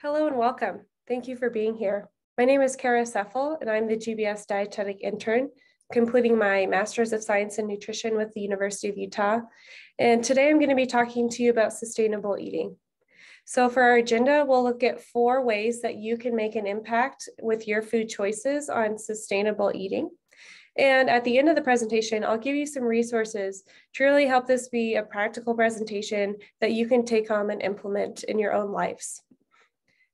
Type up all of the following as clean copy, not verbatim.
Hello and welcome. Thank you for being here. My name is Kara Seffel, and I'm the GBS dietetic intern, completing my Master's of Science in Nutrition with the University of Utah. And today I'm going to be talking to you about sustainable eating. So for our agenda, we'll look at 4 ways that you can make an impact with your food choices on sustainable eating. And at the end of the presentation, I'll give you some resources to really help this be a practical presentation that you can take home and implement in your own lives.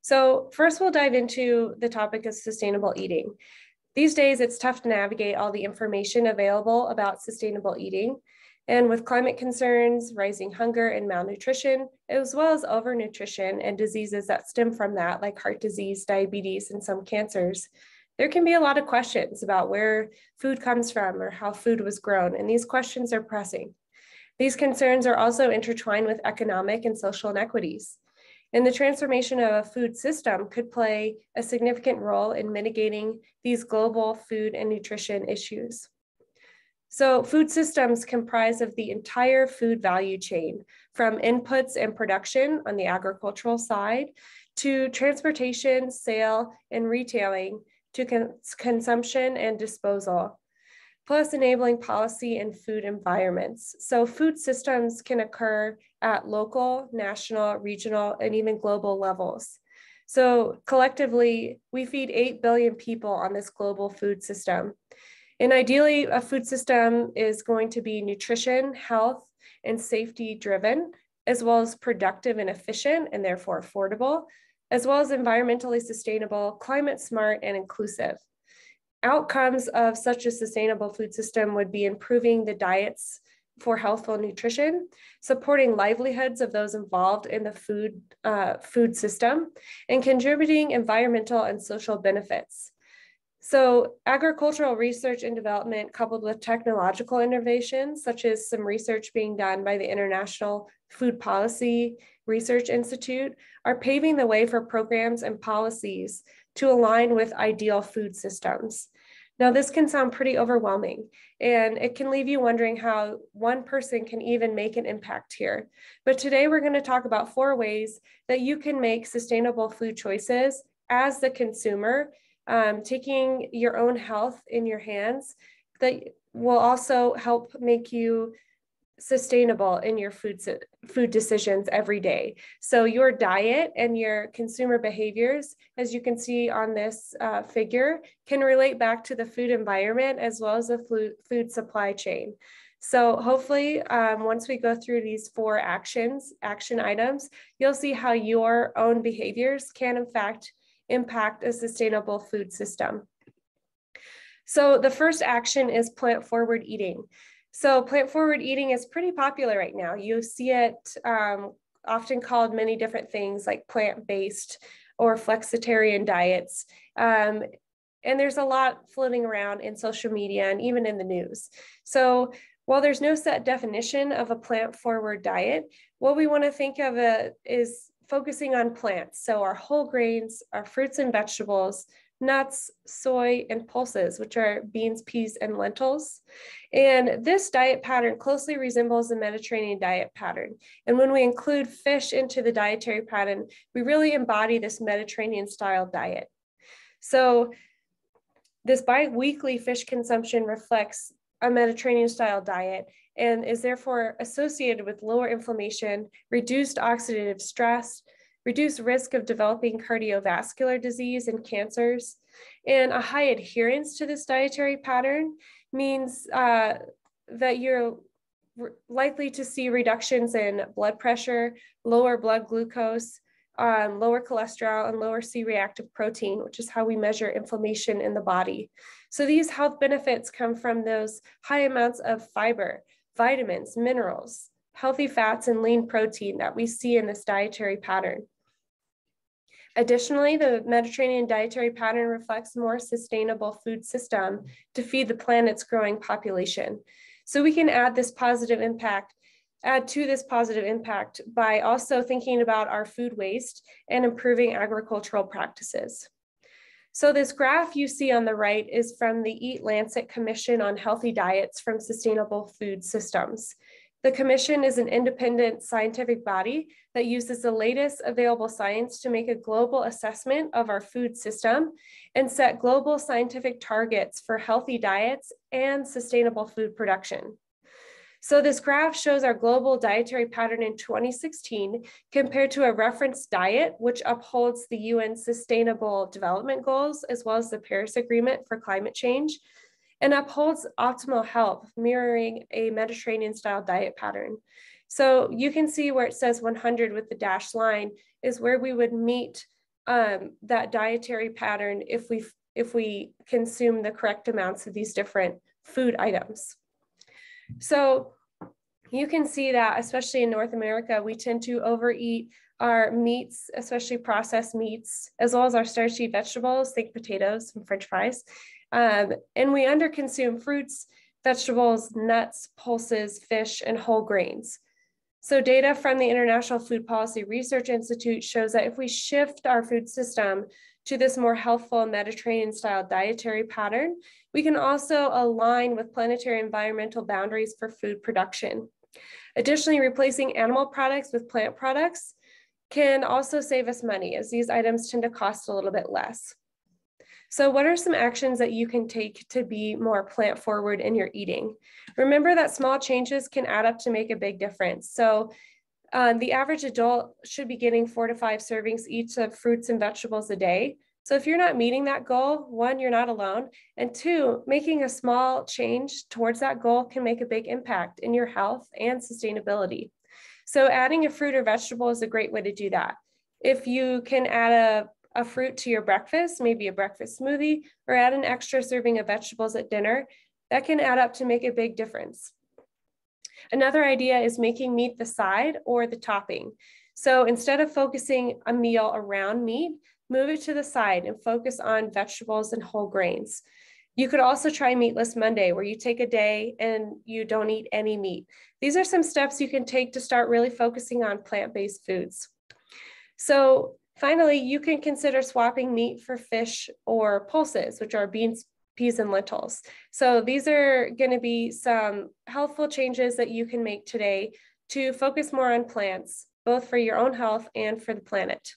So first, we'll dive into the topic of sustainable eating. These days, it's tough to navigate all the information available about sustainable eating. And with climate concerns, rising hunger and malnutrition, as well as overnutrition and diseases that stem from that, like heart disease, diabetes, and some cancers, there can be a lot of questions about where food comes from or how food was grown, and these questions are pressing. These concerns are also intertwined with economic and social inequities. And the transformation of a food system could play a significant role in mitigating these global food and nutrition issues. So food systems comprise of the entire food value chain, from inputs and production on the agricultural side to transportation, sale, and retailing to consumption and disposal, plus enabling policy and food environments. So food systems can occur at local, national, regional, and even global levels. So collectively, we feed 8 billion people on this global food system. And ideally, a food system is going to be nutrition, health, and safety driven, as well as productive and efficient, and therefore affordable, as well as environmentally sustainable, climate smart, and inclusive. Outcomes of such a sustainable food system would be improving the diets for healthful nutrition, supporting livelihoods of those involved in the food system, and contributing environmental and social benefits. So agricultural research and development coupled with technological innovations, such as some research being done by the International Food Policy Research Institute, are paving the way for programs and policies to align with ideal food systems. Now, this can sound pretty overwhelming, and it can leave you wondering how one person can even make an impact here. But today we're going to talk about 4 ways that you can make sustainable food choices as the consumer, taking your own health in your hands, that will also help make you sustainable in your food decisions every day. So your diet and your consumer behaviors, as you can see on this figure, can relate back to the food environment as well as the food supply chain. So hopefully, once we go through these 4 action items, you'll see how your own behaviors can in fact impact a sustainable food system. So the first action is plant-forward eating. So plant-forward eating is pretty popular right now. You see it often called many different things like plant-based or flexitarian diets. And there's a lot floating around in social media and even in the news. So while there's no set definition of a plant-forward diet, what we want to think of is focusing on plants. So our whole grains, our fruits and vegetables, nuts, soy, and pulses, which are beans, peas, and lentils. And this diet pattern closely resembles the Mediterranean diet pattern. And when we include fish into the dietary pattern, we really embody this Mediterranean style diet. So this bi-weekly fish consumption reflects a Mediterranean style diet and is therefore associated with lower inflammation, reduced oxidative stress, reduced risk of developing cardiovascular disease and cancers. And a high adherence to this dietary pattern means that you're likely to see reductions in blood pressure, lower blood glucose, lower cholesterol, and lower C-reactive protein, which is how we measure inflammation in the body. So these health benefits come from those high amounts of fiber, vitamins, minerals, healthy fats, and lean protein that we see in this dietary pattern. Additionally, the Mediterranean dietary pattern reflects a more sustainable food system to feed the planet's growing population. So we can add to this positive impact by also thinking about our food waste and improving agricultural practices. So this graph you see on the right is from the Eat Lancet Commission on Healthy Diets from Sustainable Food Systems. The Commission is an independent scientific body that uses the latest available science to make a global assessment of our food system and set global scientific targets for healthy diets and sustainable food production. So this graph shows our global dietary pattern in 2016 compared to a reference diet, which upholds the UN Sustainable Development Goals, as well as the Paris Agreement for climate change, and upholds optimal health, mirroring a Mediterranean-style diet pattern. So you can see where it says 100 with the dashed line is where we would meet that dietary pattern if we consume the correct amounts of these different food items. So you can see that, especially in North America, we tend to overeat our meats, especially processed meats, as well as our starchy vegetables, think potatoes and French fries. And we underconsume fruits, vegetables, nuts, pulses, fish, and whole grains. So data from the International Food Policy Research Institute shows that if we shift our food system to this more healthful Mediterranean-style dietary pattern, we can also align with planetary environmental boundaries for food production. Additionally, replacing animal products with plant products can also save us money, as these items tend to cost a little bit less. So what are some actions that you can take to be more plant forward in your eating? Remember that small changes can add up to make a big difference. So the average adult should be getting 4 to 5 servings each of fruits and vegetables a day. So if you're not meeting that goal, 1, you're not alone, and 2, making a small change towards that goal can make a big impact in your health and sustainability. So adding a fruit or vegetable is a great way to do that. If you can add a fruit to your breakfast, maybe a breakfast smoothie, or add an extra serving of vegetables at dinner, that can add up to make a big difference. Another idea is making meat the side or the topping. So instead of focusing a meal around meat, move it to the side and focus on vegetables and whole grains. You could also try Meatless Monday, where you take a day and you don't eat any meat. These are some steps you can take to start really focusing on plant-based foods. So finally, you can consider swapping meat for fish or pulses, which are beans, peas, and lentils. So these are going to be some helpful changes that you can make today to focus more on plants, both for your own health and for the planet.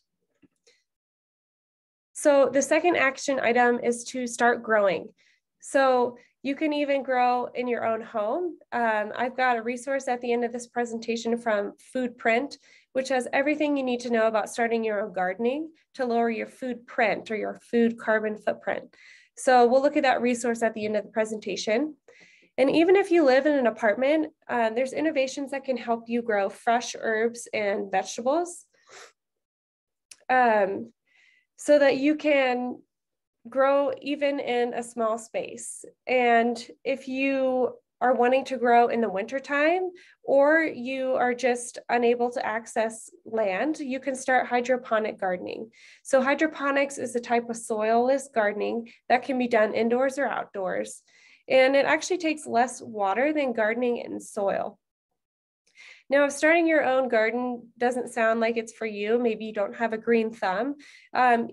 So the second action item is to start growing. So you can even grow in your own home. I've got a resource at the end of this presentation from Foodprint, which has everything you need to know about starting your own gardening to lower your food print or your food carbon footprint. So we'll look at that resource at the end of the presentation. And even if you live in an apartment, there's innovations that can help you grow fresh herbs and vegetables so that you can grow even in a small space. And if you are wanting to grow in the wintertime, or you are just unable to access land, you can start hydroponic gardening. So hydroponics is a type of soilless gardening that can be done indoors or outdoors. And it actually takes less water than gardening in soil. Now, if starting your own garden doesn't sound like it's for you, maybe you don't have a green thumb,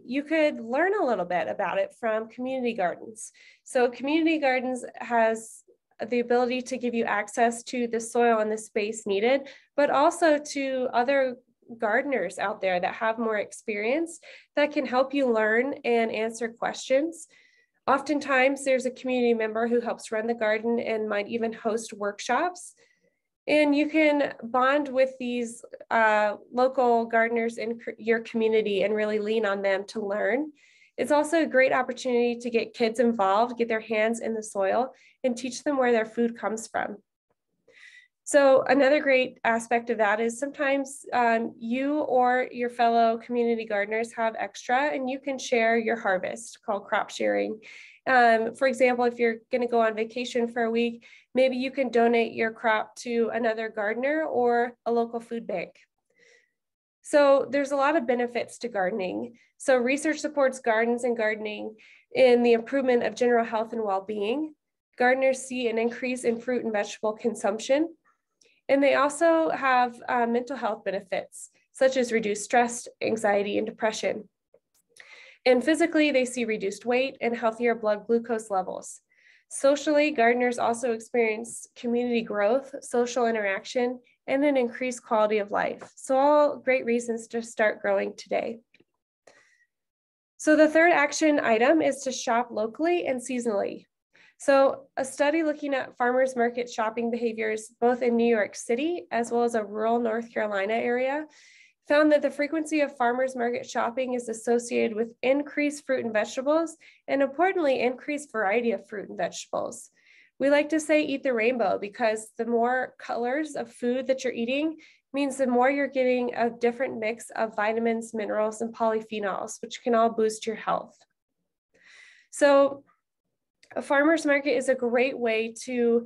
you could learn a little bit about it from community gardens. So community gardens has the ability to give you access to the soil and the space needed, but also to other gardeners out there that have more experience that can help you learn and answer questions. Oftentimes, there's a community member who helps run the garden and might even host workshops. And you can bond with these local gardeners in your community and really lean on them to learn. It's also a great opportunity to get kids involved, get their hands in the soil, and teach them where their food comes from. So another great aspect of that is sometimes you or your fellow community gardeners have extra and you can share your harvest, called crop sharing. For example, if you're going to go on vacation for a week, maybe you can donate your crop to another gardener or a local food bank. So there's a lot of benefits to gardening. So research supports gardens and gardening in the improvement of general health and well-being. Gardeners see an increase in fruit and vegetable consumption. And they also have mental health benefits, such as reduced stress, anxiety, and depression. And physically, they see reduced weight and healthier blood glucose levels. Socially, gardeners also experience community growth, social interaction, and an increased quality of life. So all great reasons to start growing today. So the third action item is to shop locally and seasonally. So a study looking at farmers market shopping behaviors, both in New York City, as well as a rural North Carolina area, found that the frequency of farmers market shopping is associated with increased fruit and vegetables, and importantly, increased variety of fruit and vegetables. We like to say eat the rainbow because the more colors of food that you're eating means the more you're getting a different mix of vitamins, minerals, and polyphenols, which can all boost your health. So a farmer's market is a great way to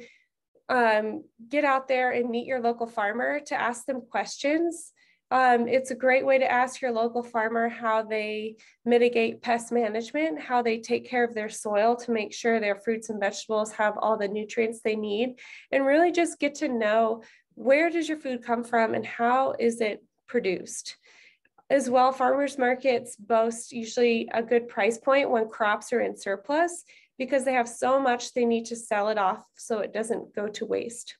get out there and meet your local farmer, to ask them questions. It's a great way to ask your local farmer how they mitigate pest management, how they take care of their soil to make sure their fruits and vegetables have all the nutrients they need, and really just get to know where does your food come from and how is it produced. As well, farmers markets boast usually a good price point when crops are in surplus because they have so much they need to sell it off so it doesn't go to waste.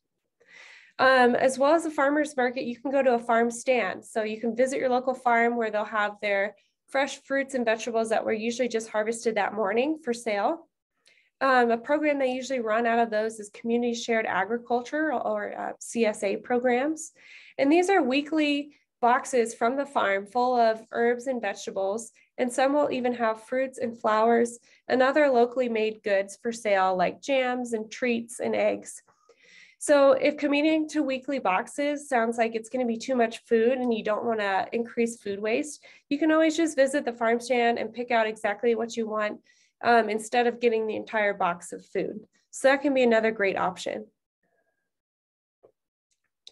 As well as a farmer's market, you can go to a farm stand. So you can visit your local farm where they'll have their fresh fruits and vegetables that were usually just harvested that morning for sale. A program they usually run out of those is community shared agriculture, or CSA programs. And these are weekly boxes from the farm full of herbs and vegetables, and some will even have fruits and flowers and other locally made goods for sale, like jams and treats and eggs. So if committing to weekly boxes sounds like it's going to be too much food and you don't want to increase food waste, you can always just visit the farm stand and pick out exactly what you want instead of getting the entire box of food. So that can be another great option.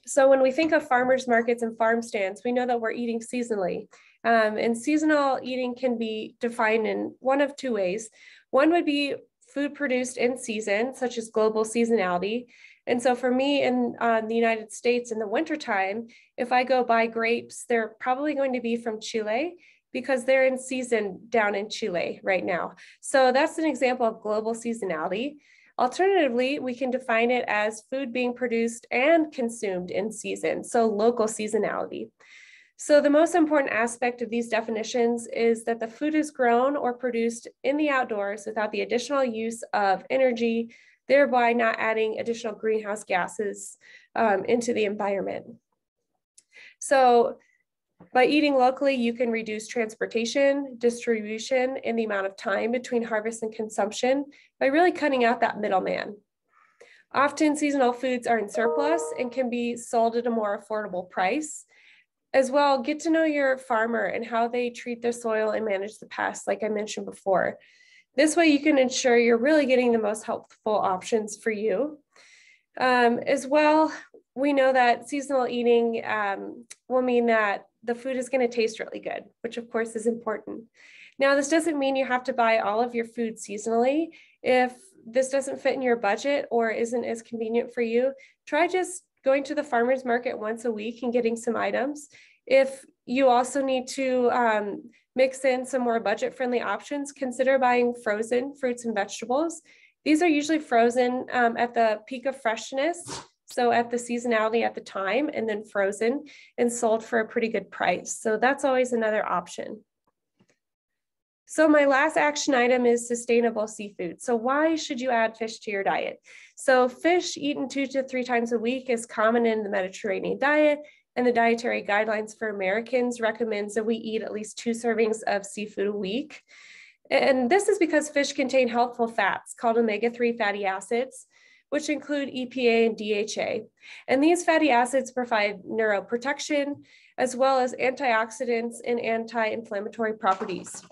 So when we think of farmers markets and farm stands, we know that we're eating seasonally. And seasonal eating can be defined in one of two ways. One would be food produced in season, such as global seasonality. And so for me in the United States in the wintertime, if I go buy grapes, they're probably going to be from Chile because they're in season down in Chile right now. So that's an example of global seasonality. Alternatively, we can define it as food being produced and consumed in season, so local seasonality. So the most important aspect of these definitions is that the food is grown or produced in the outdoors without the additional use of energy, thereby not adding additional greenhouse gases into the environment. So by eating locally, you can reduce transportation, distribution, and the amount of time between harvest and consumption by really cutting out that middleman. Often seasonal foods are in surplus and can be sold at a more affordable price. As well, get to know your farmer and how they treat their soil and manage the pests, like I mentioned before. This way you can ensure you're really getting the most helpful options for you. As well, we know that seasonal eating will mean that the food is going to taste really good, which of course is important. Now, this doesn't mean you have to buy all of your food seasonally. If this doesn't fit in your budget or isn't as convenient for you, try just going to the farmer's market once a week and getting some items. If you also need to mix in some more budget-friendly options, consider buying frozen fruits and vegetables. These are usually frozen at the peak of freshness, so at the seasonality at the time, and then frozen and sold for a pretty good price. So that's always another option. So my last action item is sustainable seafood. So why should you add fish to your diet? So fish eaten 2 to 3 times a week is common in the Mediterranean diet, and the dietary guidelines for Americans recommends that we eat at least 2 servings of seafood a week. And this is because fish contain helpful fats called omega-3 fatty acids, which include EPA and DHA. And these fatty acids provide neuroprotection, as well as antioxidants and anti-inflammatory properties.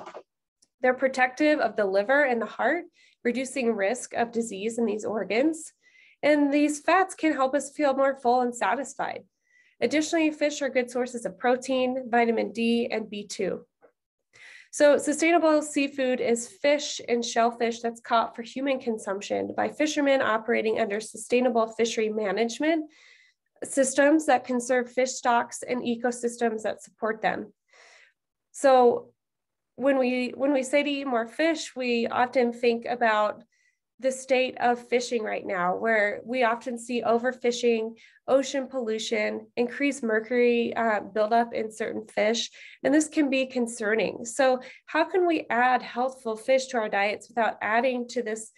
They're protective of the liver and the heart, reducing risk of disease in these organs. And these fats can help us feel more full and satisfied. Additionally, fish are good sources of protein, vitamin D, and B2. So sustainable seafood is fish and shellfish that's caught for human consumption by fishermen operating under sustainable fishery management systems that conserve fish stocks and ecosystems that support them. So when we say to eat more fish, we often think about the state of fishing right now, where we often see overfishing, ocean pollution, increased mercury buildup in certain fish, and this can be concerning. So how can we add healthful fish to our diets without adding to this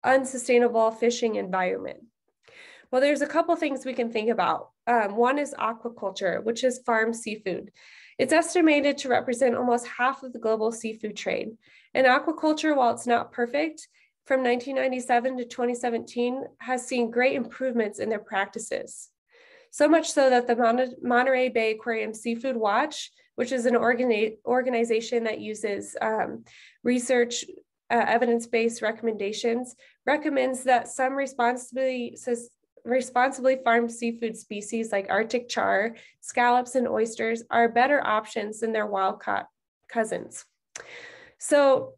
unsustainable fishing environment? Well, there's a couple things we can think about. One is aquaculture, which is farm seafood. It's estimated to represent almost half of the global seafood trade. And aquaculture, while it's not perfect, from 1997 to 2017 has seen great improvements in their practices. So much so that the Monterey Bay Aquarium Seafood Watch, which is an organization that uses research, evidence-based recommendations, recommends that some responsibly farmed seafood species like Arctic char, scallops, and oysters are better options than their wild-caught cousins. So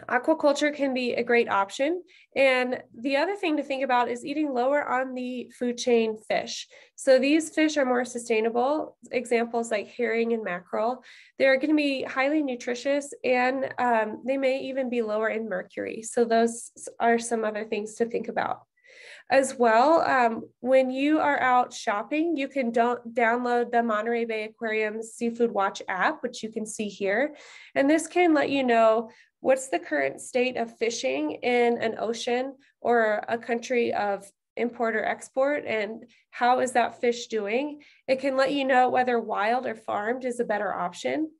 aquaculture can be a great option. And the other thing to think about is eating lower on the food chain fish. So these fish are more sustainable. Examples like herring and mackerel. They're going to be highly nutritious, and they may even be lower in mercury. So those are some other things to think about. As well, when you are out shopping, you can download the Monterey Bay Aquarium Seafood Watch app, which you can see here. And this can let you know what's the current state of fishing in an ocean or a country of import or export, and how is that fish doing. It can let you know whether wild or farmed is a better option.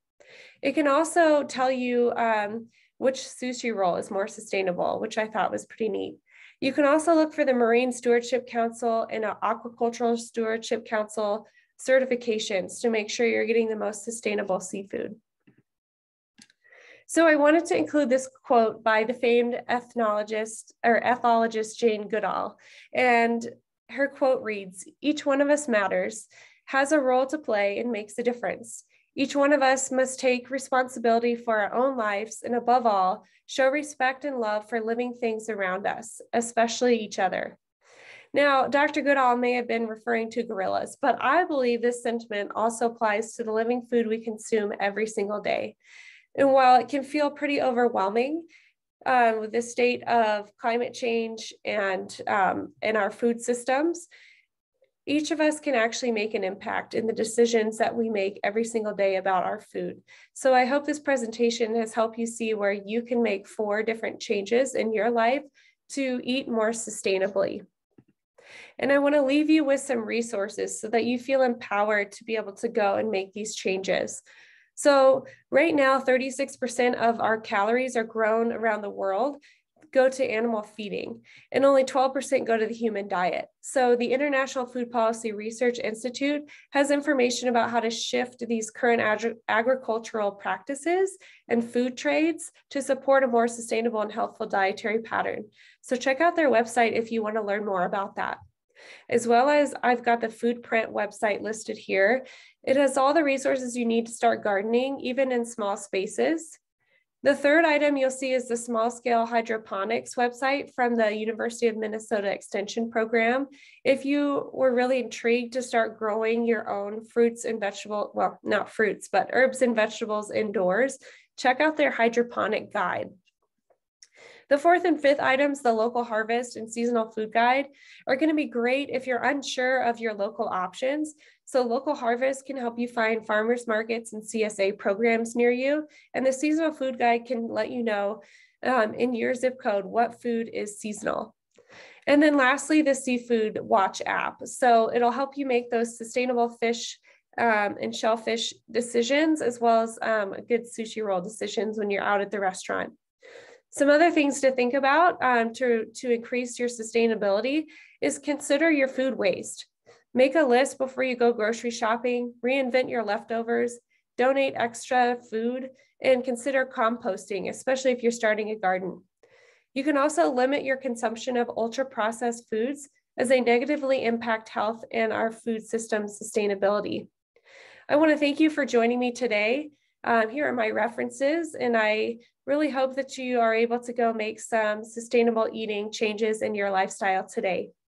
It can also tell you which sushi roll is more sustainable, which I thought was pretty neat. You can also look for the Marine Stewardship Council and Aquacultural Stewardship Council certifications to make sure you're getting the most sustainable seafood. So I wanted to include this quote by the famed ethologist Jane Goodall. And her quote reads, "Each one of us matters, has a role to play, and makes a difference. Each one of us must take responsibility for our own lives, and above all, show respect and love for living things around us, especially each other." Now, Dr. Goodall may have been referring to gorillas, but I believe this sentiment also applies to the living food we consume every single day. And while it can feel pretty overwhelming with the state of climate change and in our food systems, each of us can actually make an impact in the decisions that we make every single day about our food. So I hope this presentation has helped you see where you can make 4 different changes in your life to eat more sustainably. And I want to leave you with some resources so that you feel empowered to be able to go and make these changes. So right now, 36% of our calories are grown around the world go to animal feeding, and only 12% go to the human diet. So the International Food Policy Research Institute has information about how to shift these current agricultural practices and food trades to support a more sustainable and healthful dietary pattern. So check out their website if you want to learn more about that. As well as I've got the Food Print website listed here. It has all the resources you need to start gardening, even in small spaces. The third item you'll see is the Small Scale Hydroponics website from the University of Minnesota Extension Program. If you were really intrigued to start growing your own fruits and vegetables, well, not fruits, but herbs and vegetables indoors, check out their hydroponic guide. The fourth and fifth items, the local harvest and seasonal food guide, are going to be great if you're unsure of your local options. So local harvest can help you find farmers markets and CSA programs near you. And the seasonal food guide can let you know in your zip code what food is seasonal. And then lastly, the Seafood Watch app. So it'll help you make those sustainable fish and shellfish decisions, as well as good sushi roll decisions when you're out at the restaurant. Some other things to think about to increase your sustainability is consider your food waste. Make a list before you go grocery shopping, reinvent your leftovers, donate extra food, and consider composting, especially if you're starting a garden. You can also limit your consumption of ultra-processed foods as they negatively impact health and our food system sustainability. I want to thank you for joining me today. Here are my references, and I really hope that you are able to go make some sustainable eating changes in your lifestyle today.